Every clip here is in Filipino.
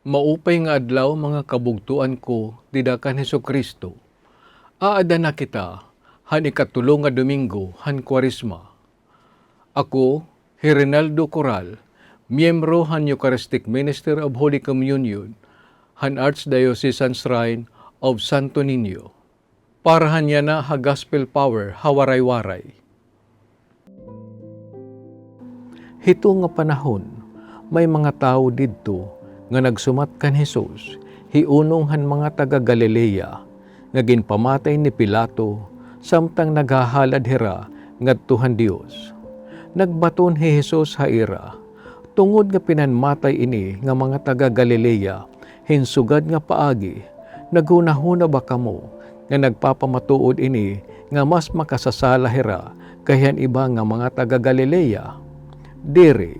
Maupay nga adlaw mga kabugtuan ko, didakan Hesukristo. Aada na kita, han ikatulo nga Domingo, han Kwaresma. Ako, Rinaldo Coral, miyembro han Eucharistic Minister of Holy Communion, han Archdiocesan Shrine of Santo Niño. Para hanya na ha Gospel Power, hawaray-waray. Hito nga panahon, may mga tao didto nga nagsumat kan Jesus, hiunong han mga taga Galilea, nga ginpamatay ni Pilato, samtang naghahalad hira ngadtuhan Dios. Nagbaton hi Jesus haira, tungod nga pinanmatay ini nga mga taga Galilea, hinsugad nga paagi, naghunahuna ba kamo, nga nagpapamatuod ini nga mas makasasala hira kayan iba nga mga taga Galilea? Diri,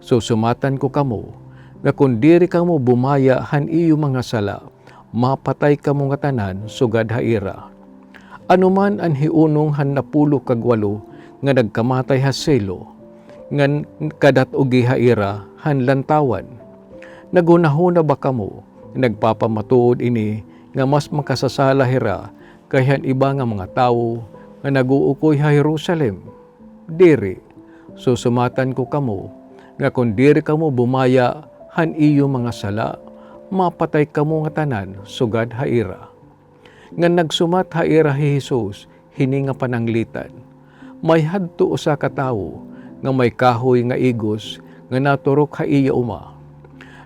susumatan ko kamo, nga kung diri kamo bumaya han iyo mga sala, mapatay kamo nga tanan sugad haira. Anuman ang hiunong han napulo kag walo nga nagkamatay ha selo, nga kadat ugi haira han lantawan. Nagunahuna ba kamo, nagpapamatuod ini nga mas makasasala hira kayan iba nga mga tawo nga naguukoy ha Jerusalem? Diri, susumatan ko kamo, nga kung diri kamo bumaya han iyo mga sala, mapatay kamo nga tanan sugad haira. Nga nagsumat haira hi Jesus, hininga pananglitan. May hadto usa ka tawo nga may kahoy nga igos nga naturok ha iya uma.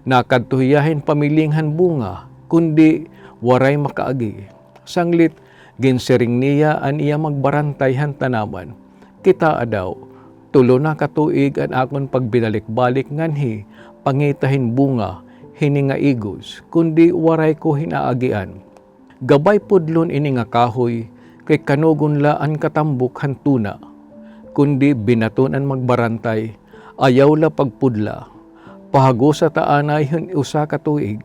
Nakadtuhiyahin pamilinghan bunga, kundi waray makaagi. Sanglit ginsiring niya an iya magbarantay han tanaman. Kita adaw, tulo na katuig an akon pagbinalik-balik nganhi, pangitahin bunga, hininga igos, kundi waray ko hinaagian. Gabay pudlon ini nga kahoy, kay kanugon laan katambok hantuna, kundi binaton an magbarantay, ayaw la pagpudla, pahago sa taanay hin usa ka tuig.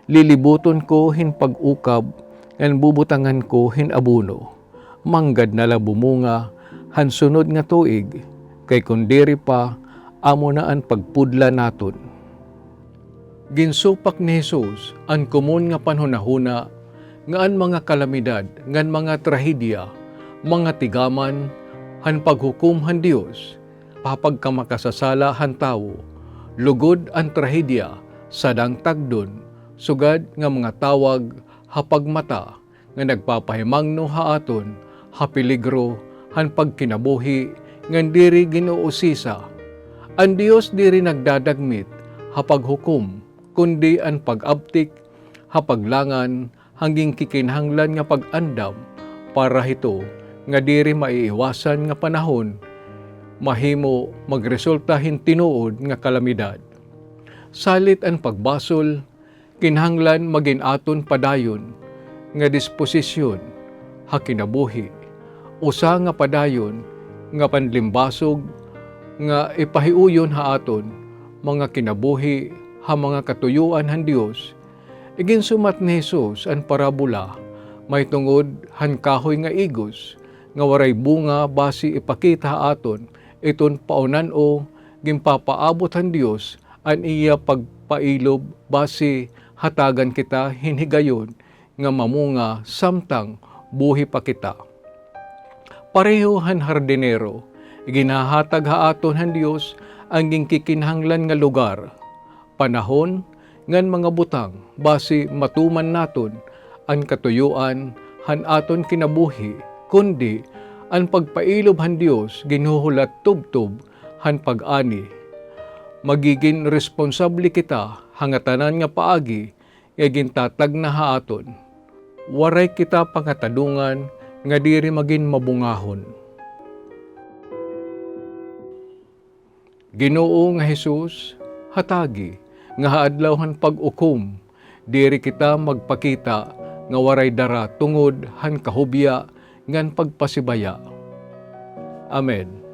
Lilibuton ko hin pag-ukab, ngan bubutangan ko hin abuno, manggad na la bumunga, han sunod nga tuig, kay kundiri pa, amo na ang pagpudla naton. Ginsupak ni Jesus ang kumun nga panhunahuna nga ang mga kalamidad, ngan mga trahedya, mga tigaman, han paghukom han Dios, papagkamakasasala han tawo, lugod ang trahedya, sadang tagdon, sugad nga mga tawag, hapagmata, nga nagpapahimangno haaton, hapiligro, han pagkinabuhi, ngan diri ginuusisa. Ang Dios diri nagdadagmit, hapaghukom, kundi ang pag-abtik, hapaglangan, hanggang kikinhanglan nga pag-andam, para hito, nga diri maiiwasan nga panahon, mahimo magresulta hin tinuod nga kalamidad. Salit ang pagbasol, kinhanglan maginaton padayon, nga disposisyon, hakinabuhi, usa nga padayon, nga panlimbasog, nga ipahiuyon haaton, mga kinabuhi, ha mga katuyuan han Dios. Iginsumat ni Jesus ang parabola, may tungod han kahoy nga igos, nga waray bunga basi ipakita haaton, iton paunan o gimpapaabot han Dios, an iya pagpailob basi hatagan kita hinhigayon, nga mamunga samtang buhi pa kita. Pareho han hardinero, ginahatag haaton han Dios ang kikinhanglan nga lugar, panahon, ngan mga butang, basi matuman naton ang katuyuan han aton kinabuhi, kundi ang pagpailob han Dios ginuhulat tubtob han pag-ani. Magiging responsable kita hangatanan nga paagi, nga gintatag na haaton. Waray kita pangatadungan, nga diri magin mabungahon. Ginoo nga Jesus, hatagi, nga haadlawhan pag-ukom, diri kita magpakita, nga waray dara tungod han kahubya, ngan pagpasibaya. Amen.